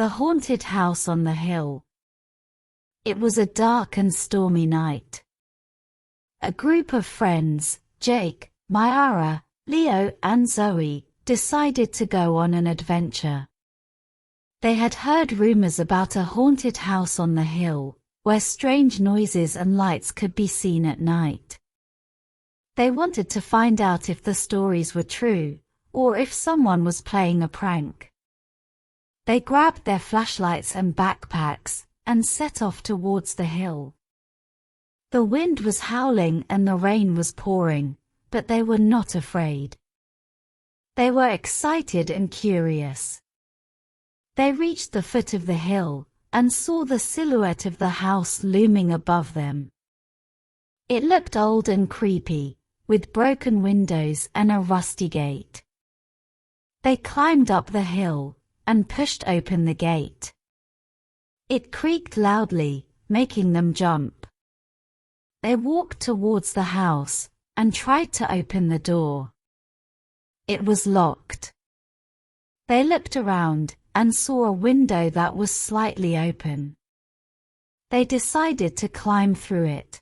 The Haunted House on the Hill. It was a dark and stormy night. A group of friends, Jake, Myara, Leo and Zoe, decided to go on an adventure. They had heard rumors about a haunted house on the hill, where strange noises and lights could be seen at night. They wanted to find out if the stories were true, or if someone was playing a prank. They grabbed their flashlights and backpacks, and set off towards the hill. The wind was howling and the rain was pouring, but they were not afraid. They were excited and curious. They reached the foot of the hill, and saw the silhouette of the house looming above them. It looked old and creepy, with broken windows and a rusty gate. They climbed up the hill, and pushed open the gate. It creaked loudly, making them jump. They walked towards the house, and tried to open the door. It was locked. They looked around, and saw a window that was slightly open. They decided to climb through it.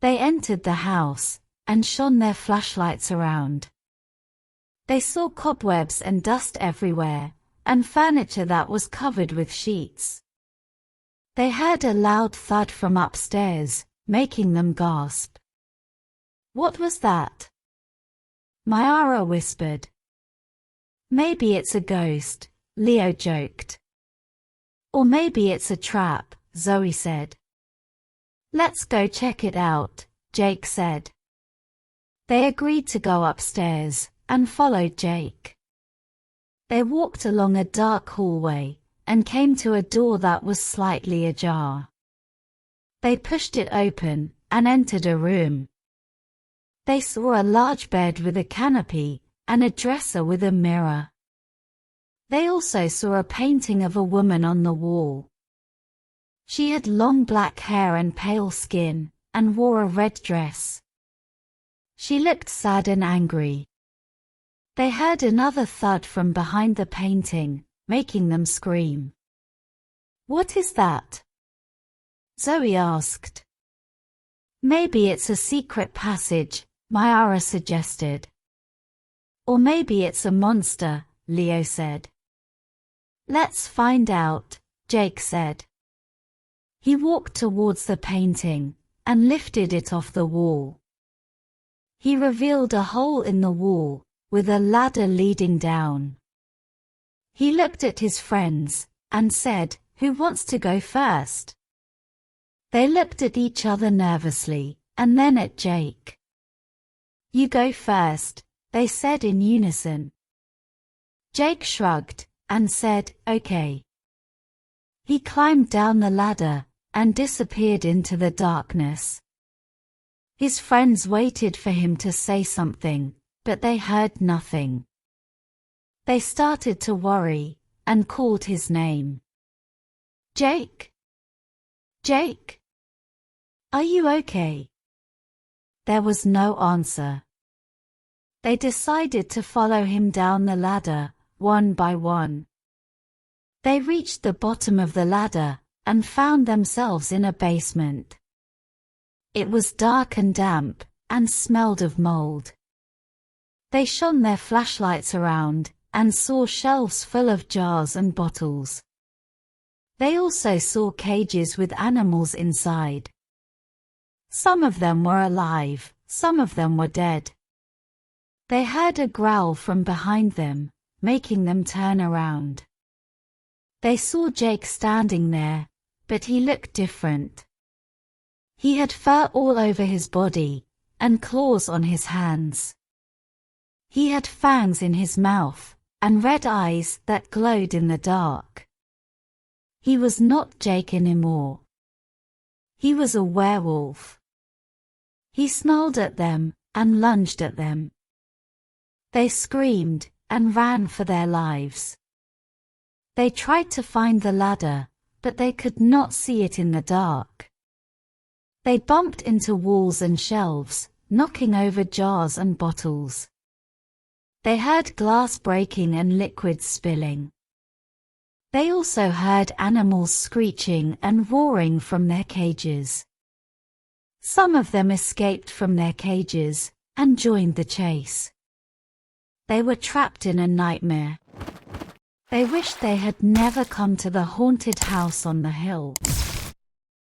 They entered the house, and shone their flashlights around. They saw cobwebs and dust everywhere, and furniture that was covered with sheets. They heard a loud thud from upstairs, making them gasp. "What was that?" Myara whispered. "Maybe it's a ghost," Leo joked. "Or maybe it's a trap," Zoe said. "Let's go check it out," Jake said. They agreed to go upstairs, and followed Jake. They walked along a dark hallway, and came to a door that was slightly ajar. They pushed it open, and entered a room. They saw a large bed with a canopy, and a dresser with a mirror. They also saw a painting of a woman on the wall. She had long black hair and pale skin, and wore a red dress. She looked sad and angry. They heard another thud from behind the painting, making them scream. "What is that?" Zoe asked. "Maybe it's a secret passage," Myara suggested. "Or maybe it's a monster," Leo said. "Let's find out," Jake said. He walked towards the painting, and lifted it off the wall. He revealed a hole in the wall, with a ladder leading down. He looked at his friends, and said, "Who wants to go first?" They looked at each other nervously, and then at Jake. "You go first," they said in unison. Jake shrugged, and said, "Okay." He climbed down the ladder, and disappeared into the darkness. His friends waited for him to say something, but they heard nothing. They started to worry, and called his name. "Jake? Jake? Are you okay?" There was no answer. They decided to follow him down the ladder, one by one. They reached the bottom of the ladder, and found themselves in a basement. It was dark and damp, and smelled of mold. They shone their flashlights around, and saw shelves full of jars and bottles. They also saw cages with animals inside. Some of them were alive, some of them were dead. They heard a growl from behind them, making them turn around. They saw Jake standing there, but he looked different. He had fur all over his body, and claws on his hands. He had fangs in his mouth, and red eyes that glowed in the dark. He was not Jake anymore. He was a werewolf. He snarled at them, and lunged at them. They screamed, and ran for their lives. They tried to find the ladder, but they could not see it in the dark. They bumped into walls and shelves, knocking over jars and bottles. They heard glass breaking and liquid spilling. They also heard animals screeching and roaring from their cages. Some of them escaped from their cages and joined the chase. They were trapped in a nightmare. They wished they had never come to the haunted house on the hill.